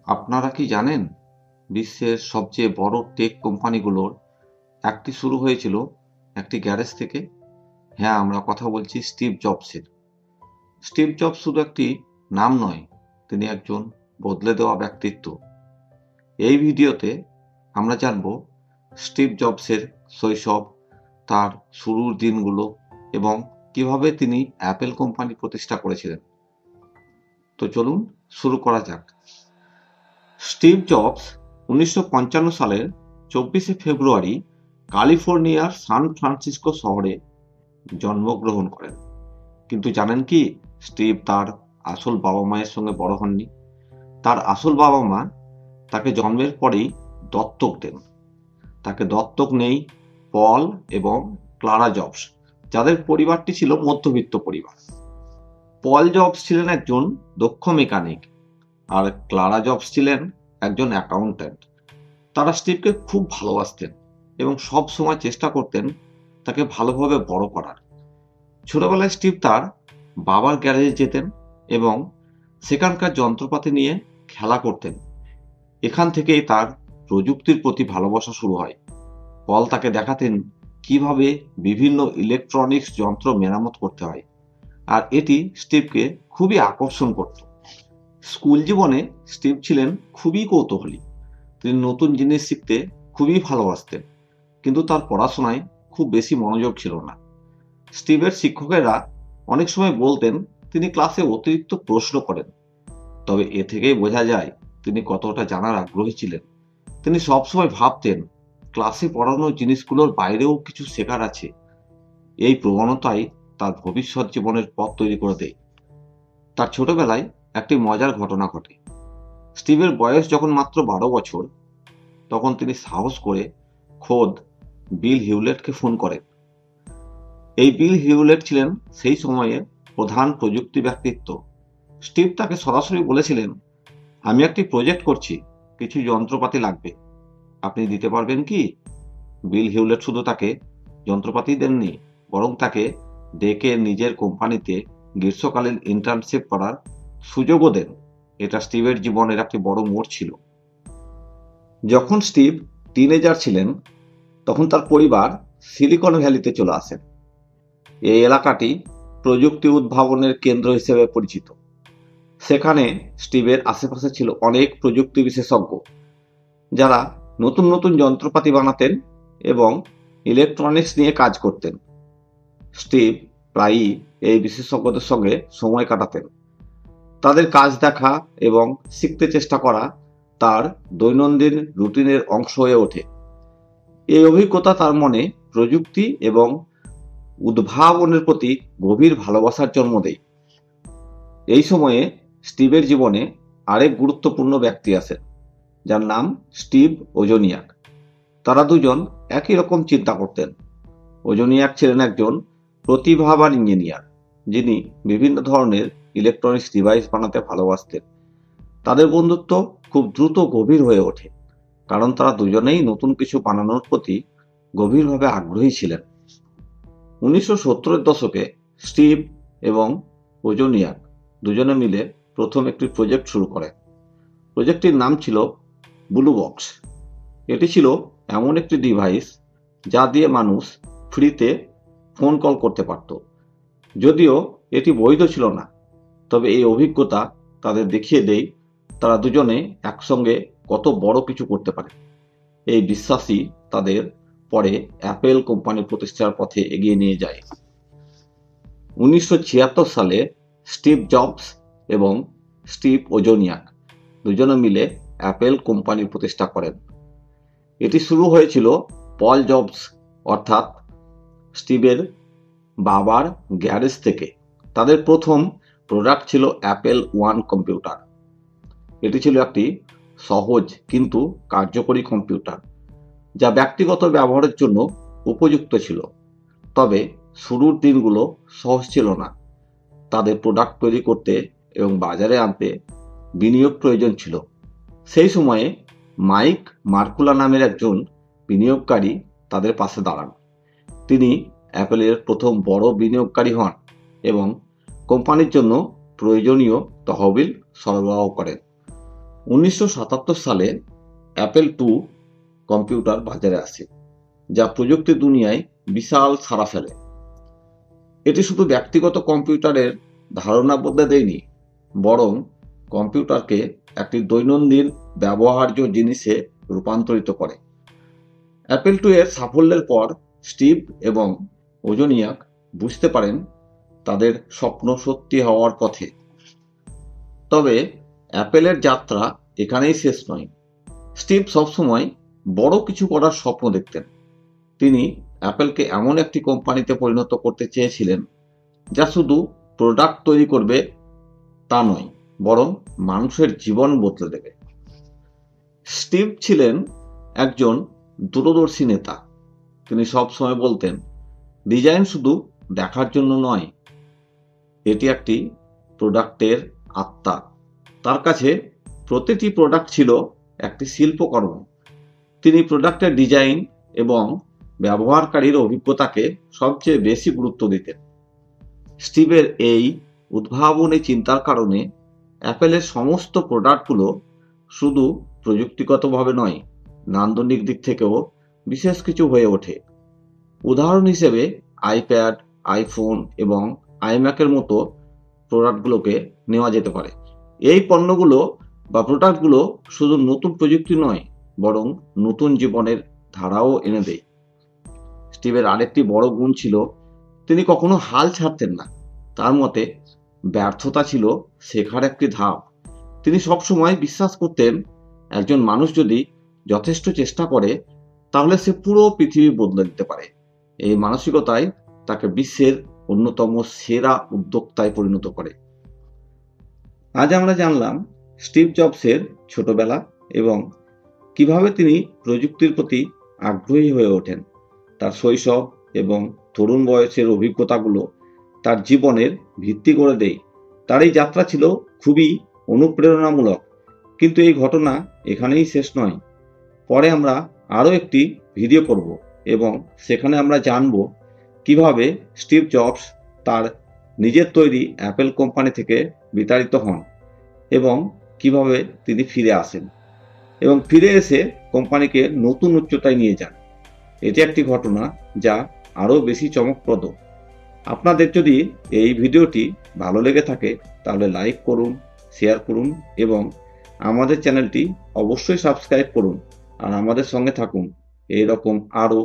আপনারা কি জানেন বিশ্বের সবচেয়ে বড় টেক কোম্পানিগুলোর একটি শুরু হয়েছিল একটি গ্যারেজ থেকে? হ্যাঁ, আমরা কথা বলছি স্টিভ জবসের। স্টিভ জবস শুধু একটি নাম নয়, তিনি একজন বদলে দেওয়া ব্যক্তিত্ব। এই ভিডিওতে আমরা জানব স্টিভ জবসের শৈশব, তার শুরুর দিনগুলো এবং কিভাবে তিনি অ্যাপেল কোম্পানি প্রতিষ্ঠা করেছিলেন। তো চলুন শুরু করা যাক। স্টিভ জবস 1955 সালের 24শে ফেব্রুয়ারি ক্যালিফোর্নিয়ার সান ফ্রান্সিসকো শহরে জন্মগ্রহণ করেন। কিন্তু জানেন কি, স্টিভ তার আসল বাবা মায়ের সঙ্গে বড় হননি। তার আসল বাবা মা তাকে জন্মের পরেই দত্তক দেন। তাকে দত্তক নেই পল এবং ক্লারা জবস, যাদের পরিবারটি ছিল মধ্যবিত্ত পরিবার। পল জবস ছিলেন একজন দক্ষ মেকানিক আর ক্লারা জবস ছিলেন একজন অ্যাকাউন্ট্যান্ট। তারা স্টিভকে খুব ভালোবাসতেন এবং সব সময় চেষ্টা করতেন তাকে ভালোভাবে বড় করার। ছোটবেলায় স্টিভ তার বাবার গ্যারেজে যেতেন এবং সেখানকার যন্ত্রপাতি নিয়ে খেলা করতেন। এখান থেকেই তার প্রযুক্তির প্রতি ভালোবাসা শুরু হয়। পল তাকে দেখাতেন কিভাবে বিভিন্ন ইলেকট্রনিক্স যন্ত্র মেরামত করতে হয়, আর এটি স্টিভকে খুবই আকর্ষণ করত। স্কুল জীবনে স্টিভ ছিলেন খুবই কৌতূহলী। তিনি নতুন জিনিস শিখতে খুবই ভালোবাসতেন, কিন্তু তার পড়াশোনায় খুব বেশি মনোযোগ ছিল না। স্টিভের শিক্ষকেরা অনেক সময় বলতেন তিনি ক্লাসে অতিরিক্ত প্রশ্ন করেন, তবে এ থেকেই বোঝা যায় তিনি কতটা জানার আগ্রহী ছিলেন। তিনি সবসময় ভাবতেন ক্লাসে পড়ানো জিনিসগুলোর বাইরেও কিছু শেখার আছে। এই প্রবণতাই তার ভবিষ্যৎ জীবনের পথ তৈরি করে দেয়। তার ছোটবেলায় একটি মজার ঘটনা ঘটে। স্টিভের বয়স যখন মাত্র 12 বছর, তখন তিনি সাহস করে খোদ বিল হিউলেটকে ফোন করেন। এই বিল হিউলেট ছিলেন সেই সময়ে প্রধান প্রযুক্তি ব্যক্তিত্ব। স্টিভ তাকে সরাসরি বলেছিলেন, আমি একটি প্রজেক্ট করছি, কিছু যন্ত্রপাতি লাগবে, আপনি দিতে পারবেন কি? বিল হিউলেট শুধু তাকে যন্ত্রপাতি দেননি, বরং তাকে ডেকে নিজের কোম্পানিতে গ্রীষ্মকালীন ইন্টার্নশিপ করার সুযোগও দেন। এটা স্টিভের জীবনের একটি বড় মোড় ছিল। যখন স্টিভ টিনেজার ছিলেন, তখন তার পরিবার সিলিকন ভ্যালিতে চলে আসেন। এই এলাকাটি প্রযুক্তি উদ্ভাবনের কেন্দ্র হিসেবে পরিচিত। সেখানে স্টিভের আশেপাশে ছিল অনেক প্রযুক্তি বিশেষজ্ঞ, যারা নতুন নতুন যন্ত্রপাতি বানাতেন এবং ইলেকট্রনিক্স নিয়ে কাজ করতেন। স্টিভ প্রায়ই এই বিশেষজ্ঞদের সঙ্গে সময় কাটাতেন। তাদের কাজ দেখা এবং শিখতে চেষ্টা করা তার দৈনন্দিন রুটিনের অংশ হয়ে ওঠে। এই অভিজ্ঞতা তার মনে প্রযুক্তি এবং উদ্ভাবনের প্রতি গভীর ভালোবাসার জন্ম দেয়। এই সময়ে স্টিভের জীবনে আরেক গুরুত্বপূর্ণ ব্যক্তি আছেন, যার নাম স্টিভ ওজনিয়াক। তারা দুজন একই রকম চিন্তা করতেন। ওজনিয়াক ছিলেন একজন প্রতিভাবান ইঞ্জিনিয়ার, যিনি বিভিন্ন ধরনের ইলেকট্রনিক্স ডিভাইস বানাতে ভালোবাসতেন। তাদের বন্ধুত্ব খুব দ্রুত গভীর হয়ে ওঠে, কারণ তারা দুজনেই নতুন কিছু বানানোর প্রতি গভীরভাবে আগ্রহী ছিলেন। 1970-এর দশকে স্টিভ এবং ওজনিয়াক দুজনে মিলে প্রথম একটি প্রজেক্ট শুরু করেন। প্রজেক্টটির নাম ছিল ব্লু বক্স। এটি ছিল এমন একটি ডিভাইস যা দিয়ে মানুষ ফ্রিতে ফোন কল করতে পারত। যদিও এটি বৈধ ছিল না, তবে এই অভিজ্ঞতা তাদের দেখিয়ে দেয় তারা দুজনে একসঙ্গে কত বড় কিছু করতে পারে। এই বিশ্বাসই তাদের পরে অ্যাপেল কোম্পানি প্রতিষ্ঠার পথে এগিয়ে নিয়ে যায়। 1976 সালে স্টিভ জবস এবং স্টিভ ওজনিয়াক দুজনে মিলে অ্যাপেল কোম্পানি প্রতিষ্ঠা করেন। এটি শুরু হয়েছিল পল জবস অর্থাৎ স্টিভের বাবার গ্যারেজ থেকে। তাদের প্রথম প্রোডাক্ট ছিল অ্যাপেল ওয়ান কম্পিউটার। এটি ছিল একটি সহজ কিন্তু কার্যকরী কম্পিউটার, যা ব্যক্তিগত ব্যবহারের জন্য উপযুক্ত ছিল। তবে শুরুর দিনগুলো সহজ ছিল না। তাদের প্রোডাক্ট তৈরি করতে এবং বাজারে আনতে বিনিয়োগ প্রয়োজন ছিল। সেই সময়ে মাইক মার্কুলা নামের একজন বিনিয়োগকারী তাদের পাশে দাঁড়ান। তিনি অ্যাপেলের প্রথম বড় বিনিয়োগকারী হন এবং কোম্পানির জন্য প্রয়োজনীয় তহবিল সরবরাহ করেন। 1977 সালে অ্যাপেল টু কম্পিউটার বাজারে আসে, যা প্রযুক্তি দুনিয়ায় বিশাল সাড়া ফেলে। এটি শুধু ব্যক্তিগত কম্পিউটারের ধারণা বদলে দেয়নি, বরং কম্পিউটারকে একটি দৈনন্দিন ব্যবহার্য জিনিসে রূপান্তরিত করে। অ্যাপেল টু এর সাফল্যের পর স্টিভ এবং ওজনিয়াক বুঝতে পারেন তাদের স্বপ্ন সত্যি হওয়ার পথে। তবে অ্যাপেলের যাত্রা এখানেই শেষ নয়। স্টিভ সবসময় বড় কিছু করার স্বপ্ন দেখতেন। তিনি অ্যাপেলকে এমন একটি কোম্পানিতে পরিণত করতে চেয়েছিলেন যা শুধু প্রোডাক্ট তৈরি করবে তা নয়, বরং মানুষের জীবন বদলে দেবে। স্টিভ ছিলেন একজন দূরদর্শী নেতা। তিনি সবসময় বলতেন, ডিজাইন শুধু দেখার জন্য নয়, এটি একটি প্রোডাক্টের আত্মা। তার কাছে প্রতিটি প্রোডাক্ট ছিল একটি শিল্পকর্ম। তিনি প্রোডাক্টের ডিজাইন এবং ব্যবহারকারীর অভিজ্ঞতাকে সবচেয়ে বেশি গুরুত্ব দিতেন। স্টিভের এই উদ্ভাবনী চিন্তার কারণে অ্যাপেলের সমস্ত প্রোডাক্টগুলো শুধু প্রযুক্তিগতভাবে নয়, নান্দনিক দিক থেকেও বিশেষ কিছু হয়ে ওঠে। উদাহরণ হিসেবে আইপ্যাড, আইফোন এবং আইম্যাকের মতো প্রোডাক্টগুলোকে নেওয়া যেতে পারে। এই পণ্যগুলো বা প্রোডাক্টগুলো শুধু নতুন প্রযুক্তি নয়, বরং নতুন জীবনের ধারাও এনে দেয়। স্টিভের আরেকটি বড় গুণ ছিল, তিনি কখনো হাল ছাড়তেন না। তার মতে ব্যর্থতা ছিল শেখার একটি ধাপ। তিনি সবসময় বিশ্বাস করতেন, একজন মানুষ যদি যথেষ্ট চেষ্টা করে তাহলে সে পুরো পৃথিবী বদলে দিতে পারে। এই মানসিকতাই তাকে বিশ্বের অন্যতম সেরা উদ্যোক্তায় পরিণত করে। আজ আমরা জানলাম স্টিভ জবসের ছোটবেলা এবং কিভাবে তিনি প্রযুক্তির প্রতি আগ্রহী হয়ে ওঠেন। তার শৈশব এবং তরুণ বয়সের অভিজ্ঞতাগুলো তার জীবনের ভিত্তি করে দেয়। তার এই যাত্রা ছিল খুবই অনুপ্রেরণামূলক, কিন্তু এই ঘটনা এখানেই শেষ নয়। পরে আমরা আরও একটি ভিডিও করব এবং সেখানে আমরা জানব কিভাবে স্টিভ জবস তার নিজের তৈরি অ্যাপেল কোম্পানি থেকে বিতাড়িত হন এবং কিভাবে তিনি ফিরে আসেন এবং ফিরে এসে কোম্পানিকে নতুন উচ্চতায় নিয়ে যান। এটি একটি ঘটনা যা আরও বেশি চমকপ্রদ। আপনাদের যদি এই ভিডিওটি ভালো লেগে থাকে তাহলে লাইক করুন, শেয়ার করুন এবং আমাদের চ্যানেলটি অবশ্যই সাবস্ক্রাইব করুন আর আমাদের সঙ্গে থাকুন। এই রকম আরও